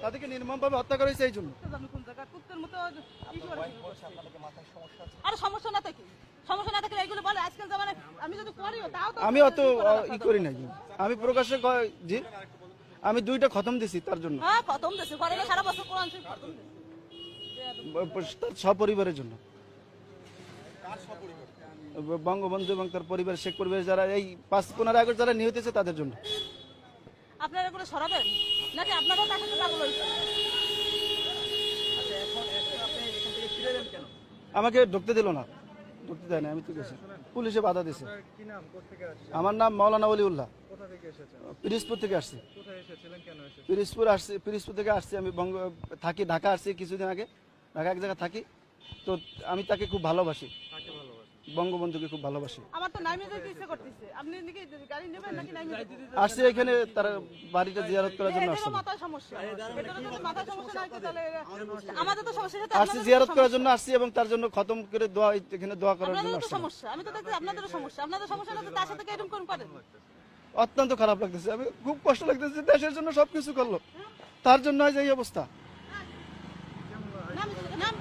তাদেরকে নির্মমভাবে হত্যা করা হয়েছে এই জন্য। আরে সমস্যা না থাকে, সমস্যা না থাকলে এগুলো বলে আজকাল জামানায় আমি যদি করিও তাও তো আমি অত ই করি নাই, আমি প্রকাশ্যে জি আমি 2টা খতম দিছি তার জন্য, হ্যাঁ খতম দেশে ঘরে সারা বছর কোরআন শরীফ খতম দেশে। তার সপরিবারের জন্য। বঙ্গবন্ধু এবং তার পরিবার, শেখ পরিবার যারা এই 5-15 আগস্ট যারা নিহত হয়েছে তাদের জন্য। আপনারা এগুলো সরাবেন নাকি আপনারাও তার সাথে পাগল হয়েছে? আমাকে ঢুকতে দিল না, ঢুকতে দেয় না, আমি তো গেছি, পুলিশে বাধা দিছে। আমার নাম মাওলানা ওলিউল্লাহ, পিরিজপুর থেকে আসছি। পিরিজপুর থেকে আসছি আমি, থাকি ঢাকা আসছি কিছুদিন আগে, ঢাকা এক জায়গায় থাকি। তো আমি তাকে খুব ভালোবাসি, বঙ্গবন্ধুকে খুব ভালোবাসি। আমার তো নাইমে যেতে ইচ্ছে করতেছে, আপনি নাকি গাড়ি নেবেন নাকি নাইমে আসছি এখানে তার বাড়িটা জিয়ারত করার জন্য আসছি। মাথায় সমস্যা, এটারও যদি মাথায় সমস্যা নাই তো তাহলে আমাদের তো সমস্যা, সেটা আসছি জিয়ারত করার জন্য আসছি এবং তার জন্য খতম করে দোয়া, এখানে দোয়া করার জন্য আপনাদের তো আসছি। সমস্যা, আমি তো দেখছি আপনাদেরও সমস্যা, আপনাদের সমস্যা না তো তার সাথে এরকম কোন করেন? অত্যন্ত খারাপ লাগতেছে, আমি খুব কষ্ট লাগতেছে, দেশের জন্য সবকিছু করলো, তার জন্য আজ এই অবস্থা। নাম